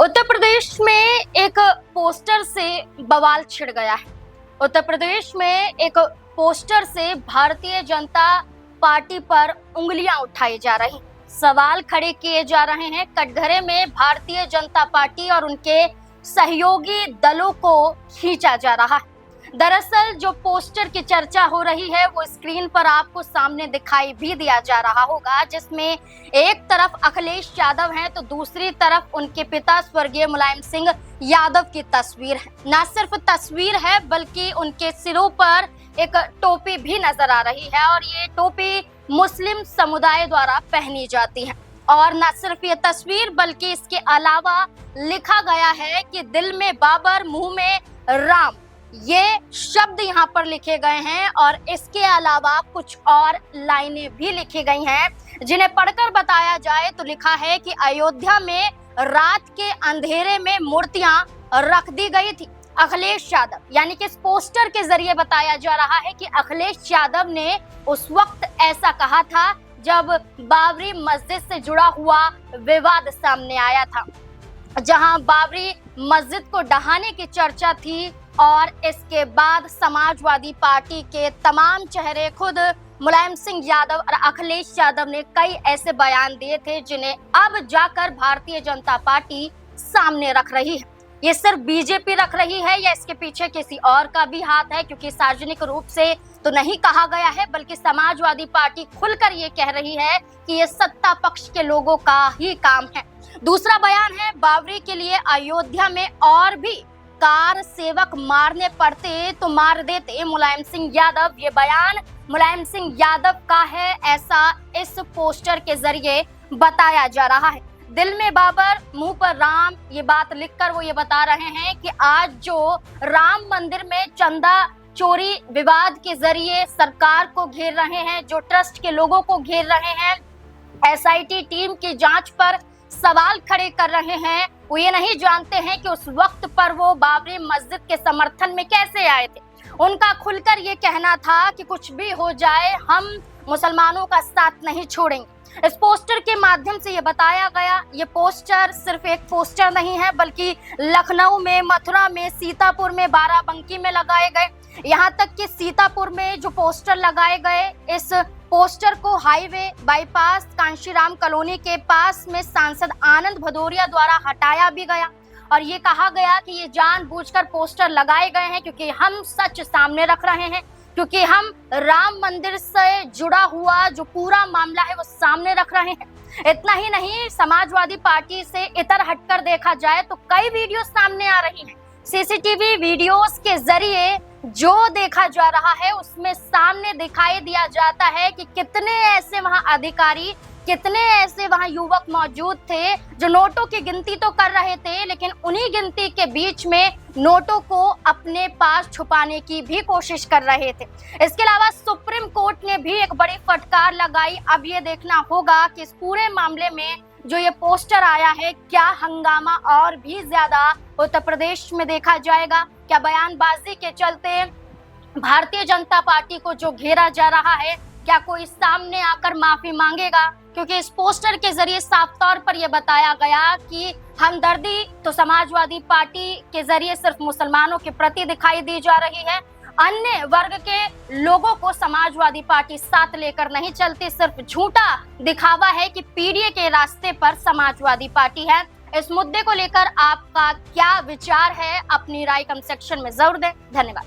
उत्तर प्रदेश में एक पोस्टर से बवाल छिड़ गया है। उत्तर प्रदेश में एक पोस्टर से भारतीय जनता पार्टी पर उंगलियां उठाई जा रही, सवाल खड़े किए जा रहे हैं। कटघरे में भारतीय जनता पार्टी और उनके सहयोगी दलों को खींचा जा रहा है। दरअसल जो पोस्टर की चर्चा हो रही है वो स्क्रीन पर आपको सामने दिखाई भी दिया जा रहा होगा, जिसमें एक तरफ अखिलेश यादव हैं तो दूसरी तरफ उनके पिता स्वर्गीय मुलायम सिंह यादव की तस्वीर है। न सिर्फ तस्वीर है बल्कि उनके सिरों पर एक टोपी भी नजर आ रही है और ये टोपी मुस्लिम समुदाय द्वारा पहनी जाती है। और न सिर्फ ये तस्वीर बल्कि इसके अलावा लिखा गया है कि दिल में बाबर मुंह में राम, ये शब्द यहाँ पर लिखे गए हैं और इसके अलावा कुछ और लाइनें भी लिखी गई हैं जिन्हें पढ़कर बताया जाए तो लिखा है कि अयोध्या में रात के अंधेरे में मूर्तियां रख दी गई थी। अखिलेश यादव, यानी कि इस पोस्टर के जरिए बताया जा रहा है कि अखिलेश यादव ने उस वक्त ऐसा कहा था जब बाबरी मस्जिद से जुड़ा हुआ विवाद सामने आया था, जहां बाबरी मस्जिद को ढहाने की चर्चा थी। और इसके बाद समाजवादी पार्टी के तमाम चेहरे, खुद मुलायम सिंह यादव और अखिलेश यादव ने कई ऐसे बयान दिए थे जिन्हें अब जाकर भारतीय जनता पार्टी सामने रख रही है। ये सिर्फ बीजेपी रख रही है या इसके पीछे किसी और का भी हाथ है, क्योंकि सार्वजनिक रूप से तो नहीं कहा गया है, बल्कि समाजवादी पार्टी खुलकर ये कह रही है कि ये सत्ता पक्ष के लोगों का ही काम है। दूसरा बयान है, बाबरी के लिए अयोध्या में और भी कार सेवक मारने पड़ते तो मार देते मुलायम सिंह यादव। ये बयान मुलायम सिंह यादव का है, ऐसा इस पोस्टर के जरिए बताया जा रहा है। दिल में बाबर मुंह पर राम, ये बात लिखकर वो ये बता रहे हैं कि आज जो राम मंदिर में चंदा चोरी विवाद के जरिए सरकार को घेर रहे हैं, जो ट्रस्ट के लोगों को घेर रहे हैं, एसआईटी टीम की जांच पर सवाल खड़े कर रहे हैं, वो ये नहीं जानते हैं कि उस वक्त पर वो बाबरी मस्जिद के समर्थन में कैसे आए थे। उनका खुलकर ये कहना था कि कुछ भी हो जाए हम मुसलमानों का साथ नहीं छोड़ेंगे। इस पोस्टर के माध्यम से ये बताया गया। ये पोस्टर सिर्फ एक पोस्टर नहीं है बल्कि लखनऊ में, मथुरा में, सीतापुर में, बाराबंकी में लगाए गए। यहाँ तक कि सीतापुर में जो पोस्टर लगाए गए, इस पोस्टर को हाईवे बाईपास कांशीराम कॉलोनी के पास में सांसद आनंद भदौरिया द्वारा हटाया भी गया और ये कहा गया कि ये जानबूझकर पोस्टर लगाए गए हैं क्योंकि हम सच सामने रख रहे हैं, क्योंकि हम राम मंदिर से जुड़ा हुआ जो पूरा मामला है वो सामने रख रहे हैं। इतना ही नहीं, समाजवादी पार्टी से इतर हटकर देखा जाए तो कई वीडियो सामने आ रही हैं। सीसीटीवी वीडियोस के जरिए जो देखा जा रहा है उसमें सामने दिखाई दिया जाता है कि कितने ऐसे वहां अधिकारी, कितने ऐसे वहां युवक मौजूद थे जो नोटों की गिनती तो कर रहे थे, लेकिन उन्हीं गिनती के बीच में नोटों को अपने पास छुपाने की भी कोशिश कर रहे थे। इसके अलावा सुप्रीम कोर्ट ने भी एक बड़ी फटकार लगाई। अब ये देखना होगा कि इस पूरे मामले में जो ये पोस्टर आया है, क्या हंगामा और भी ज्यादा उत्तर प्रदेश में देखा जाएगा? क्या बयानबाजी के चलते भारतीय जनता पार्टी को जो घेरा जा रहा है, क्या कोई सामने आकर माफी मांगेगा? क्योंकि इस पोस्टर के जरिए साफ तौर पर यह बताया गया कि हमदर्दी तो समाजवादी पार्टी के जरिए सिर्फ मुसलमानों के प्रति दिखाई दी जा रही है, अन्य वर्ग के लोगों को समाजवादी पार्टी साथ लेकर नहीं चलती। सिर्फ झूठा दिखावा है कि पीडीए के रास्ते पर समाजवादी पार्टी है। इस मुद्दे को लेकर आपका क्या विचार है? अपनी राय कमेंट सेक्शन में जरूर दें। धन्यवाद।